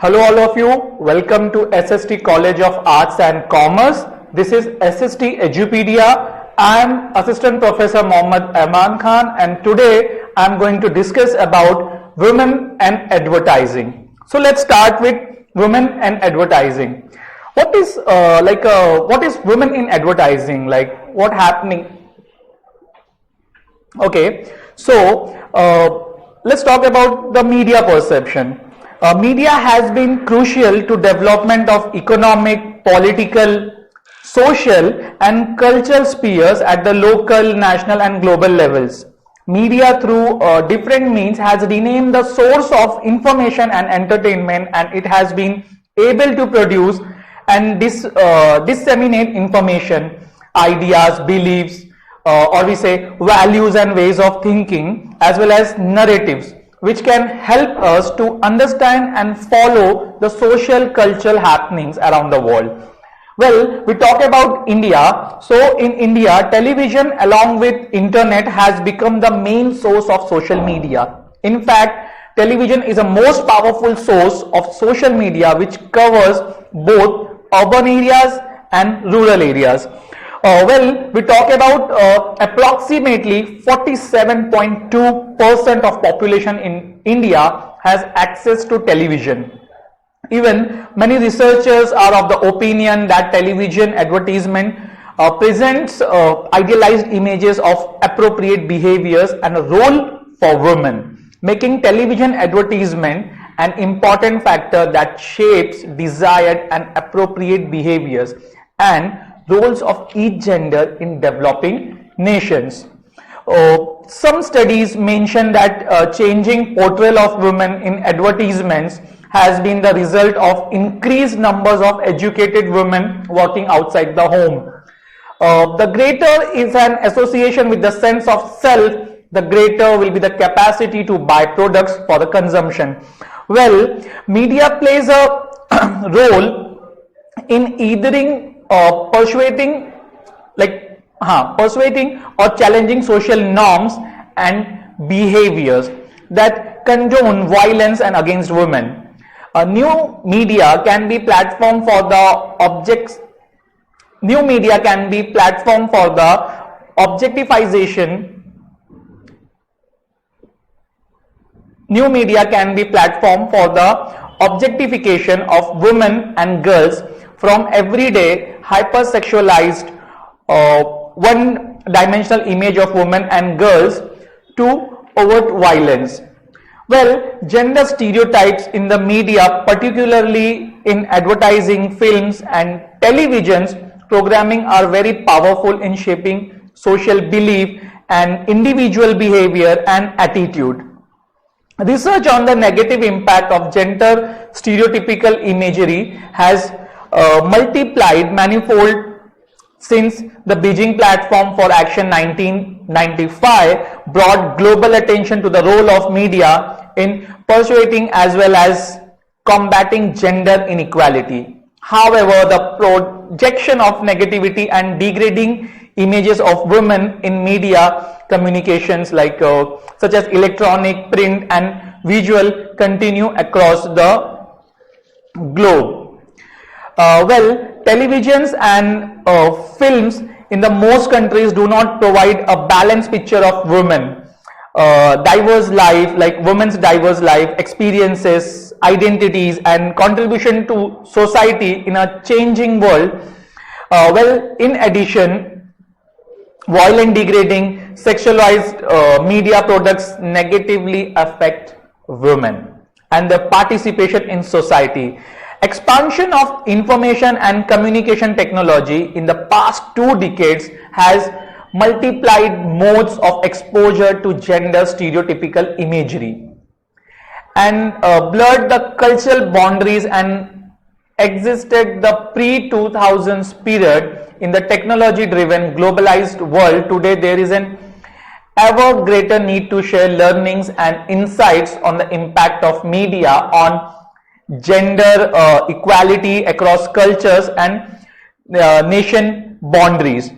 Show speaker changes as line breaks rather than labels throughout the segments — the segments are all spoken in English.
Hello all of you, welcome to SST College of Arts and Commerce. This is SST Edupedia. I am Assistant Professor M.A.Khan and today I am going to discuss about women and advertising. So let's start with women and advertising. What is women in advertising? Like what happening? Okay, so let's talk about the media perception. Media has been crucial to development of economic, political, social and cultural spheres at the local, national and global levels. Media through different means has renamed the source of information and entertainment, and it has been able to produce and disseminate information, ideas, beliefs, or we say values and ways of thinking, as well as narratives, which can help us to understand and follow the social cultural happenings around the world. Well, we talk about India. So in India, television along with internet has become the main source of social media. In fact, television is a most powerful source of social media which covers both urban areas and rural areas. We talk about approximately 47.2% of population in India has access to television. Even many researchers are of the opinion that television advertisement presents idealized images of appropriate behaviors and a role for women, making television advertisement an important factor that shapes desired and appropriate behaviors and roles of each gender in developing nations. Some studies mention that changing portrayal of women in advertisements has been the result of increased numbers of educated women working outside the home. The greater is an association with the sense of self, the greater will be the capacity to buy products for the consumption. Well, media plays a role in persuading or challenging social norms and behaviors that condone violence and against women. New media can be platform for the objectification. New media can be platform for the objectification of women and girls, from everyday hypersexualized one-dimensional image of women and girls to overt violence. Well, gender stereotypes in the media, particularly in advertising, films and televisions programming, are very powerful in shaping social belief and individual behavior and attitude. Research on the negative impact of gender stereotypical imagery has multiplied manifold since the Beijing Platform for Action 1995 brought global attention to the role of media in persuading as well as combating gender inequality. However, the projection of negativity and degrading images of women in media communications such as electronic, print and visual continue across the globe. Televisions and films in the most countries do not provide a balanced picture of women, diverse life, like women's diverse life experiences, identities and contribution to society in a changing world. In addition, violent, degrading, sexualized media products negatively affect women and their participation in society. Expansion of information and communication technology in the past 2 decades has multiplied modes of exposure to gender stereotypical imagery and blurred the cultural boundaries and existed the pre-2000s period. In the technology-driven globalized world today, there is an ever greater need to share learnings and insights on the impact of media on gender equality across cultures and nation boundaries.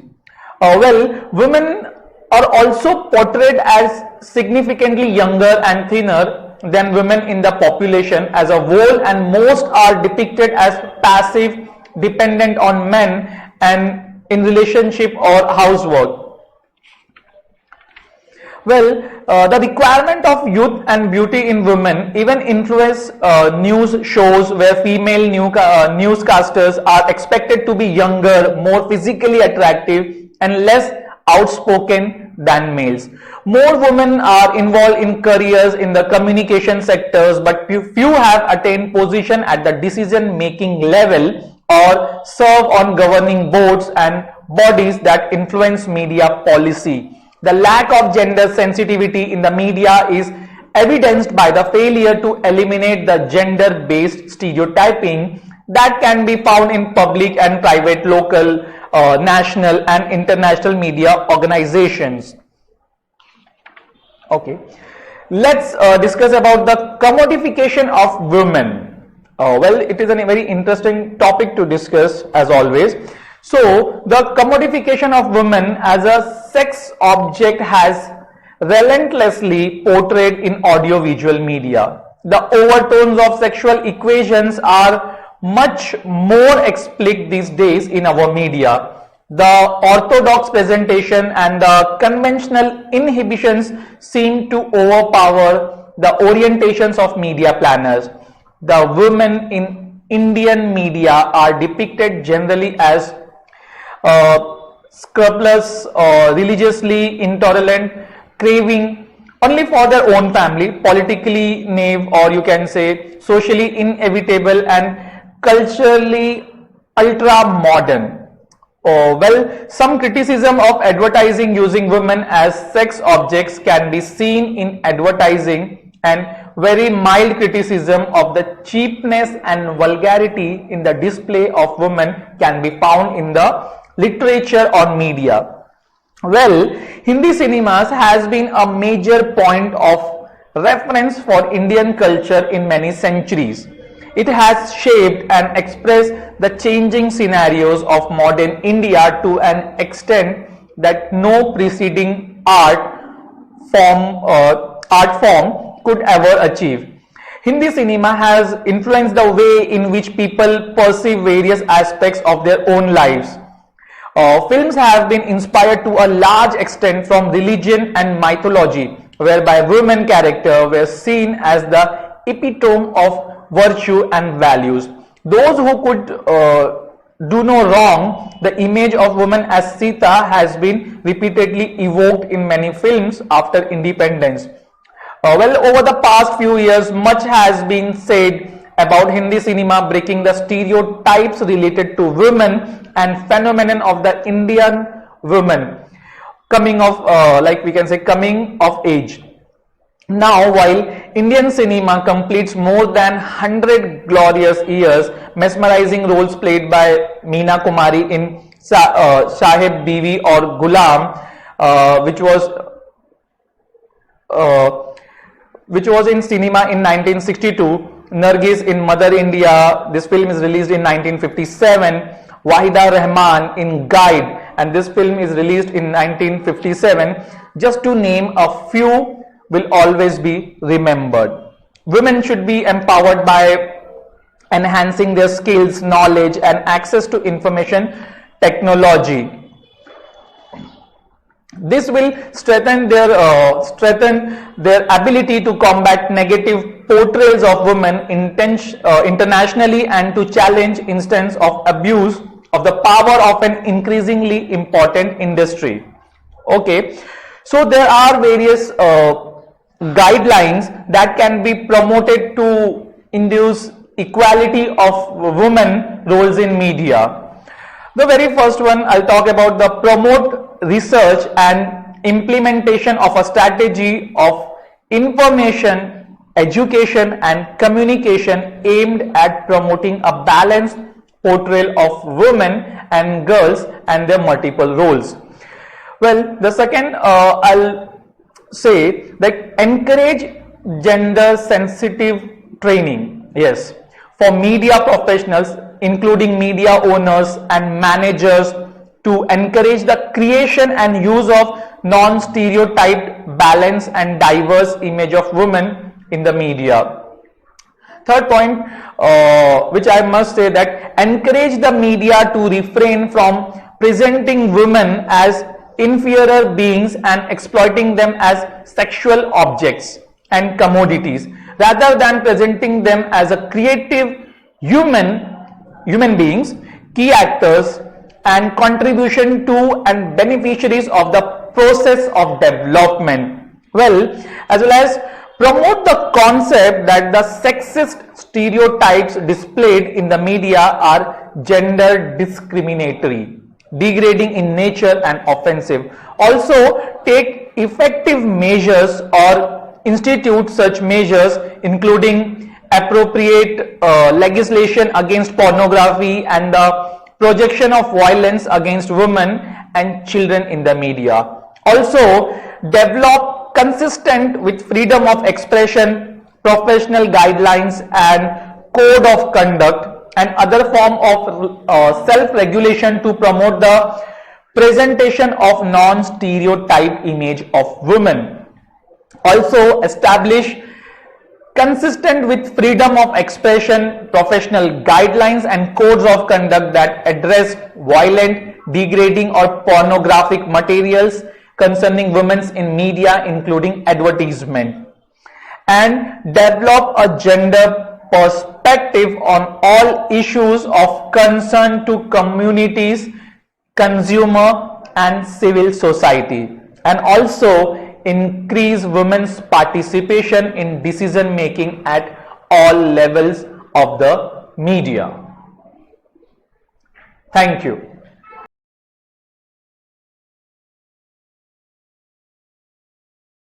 Women are also portrayed as significantly younger and thinner than women in the population as a whole, and most are depicted as passive, dependent on men and in relationship or housework. Well, the requirement of youth and beauty in women even influence news shows where female newscasters are expected to be younger, more physically attractive, and less outspoken than males. More women are involved in careers in the communication sectors, but few have attained position at the decision-making level or serve on governing boards and bodies that influence media policy. The lack of gender sensitivity in the media is evidenced by the failure to eliminate the gender-based stereotyping that can be found in public and private, local, national and international media organizations. Okay, let's discuss about the commodification of women. Well, it is a very interesting topic to discuss as always. So, the commodification of women as a sex object has relentlessly portrayed in audiovisual media. The overtones of sexual equations are much more explicit these days in our media. The orthodox presentation and the conventional inhibitions seem to overpower the orientations of media planners. The women in Indian media are depicted generally as scrupulous, religiously intolerant, craving only for their own family, politically naive, or you can say socially inevitable, and culturally ultra modern. Well, some criticism of advertising using women as sex objects can be seen in advertising, and very mild criticism of the cheapness and vulgarity in the display of women can be found in the literature or media. Well, Hindi cinemas has been a major point of reference for Indian culture in many centuries. It has shaped and expressed the changing scenarios of modern India to an extent that no preceding art form could ever achieve. Hindi cinema has influenced the way in which people perceive various aspects of their own lives. Films have been inspired to a large extent from religion and mythology, whereby women characters were seen as the epitome of virtue and values. Those who could do no wrong, the image of woman as Sita has been repeatedly evoked in many films after independence. Well, over the past few years, much has been said about Hindi cinema breaking the stereotypes related to women and phenomenon of the Indian women coming of coming of age. Now, while Indian cinema completes more than 100 glorious years, mesmerizing roles played by Meena Kumari in Sahib Biwi or Gulam, which was in cinema in 1962, Nargis in Mother India, this film is released in 1957, Wahida Rahman in Guide, and this film is released in 1957, just to name a few, will always be remembered. Women should be empowered by enhancing their skills, knowledge and access to information technology. This will strengthen their ability to combat negative portrayals of women internationally and to challenge instances of abuse of the power of an increasingly important industry. Okay, so there are various guidelines that can be promoted to induce equality of women roles in media. The very first one, I'll talk about the promote research and implementation of a strategy of information, education and communication aimed at promoting a balanced portrayal of women and girls and their multiple roles. Well, the second I'll say that encourage gender sensitive training. Yes, for media professionals including media owners and managers to encourage the creation and use of non-stereotyped, balanced and diverse image of women in the media. Third point, which I must say, that encourage the media to refrain from presenting women as inferior beings and exploiting them as sexual objects and commodities, rather than presenting them as a creative human beings, key actors and contribution to and beneficiaries of the process of development. As well as promote the concept that the sexist stereotypes displayed in the media are gender discriminatory, degrading in nature and offensive. Also take effective measures or institute such measures, including appropriate legislation against pornography and the projection of violence against women and children in the media. Also develop, consistent with freedom of expression, professional guidelines and code of conduct and other form of self-regulation to promote the presentation of non-stereotype image of women. Also establish, consistent with freedom of expression, professional guidelines and codes of conduct that address violent, degrading or pornographic materials concerning women in media, including advertisement, and develop a gender perspective on all issues of concern to communities, consumer and civil society, and also increase women's participation in decision making at all levels of the media. Thank you.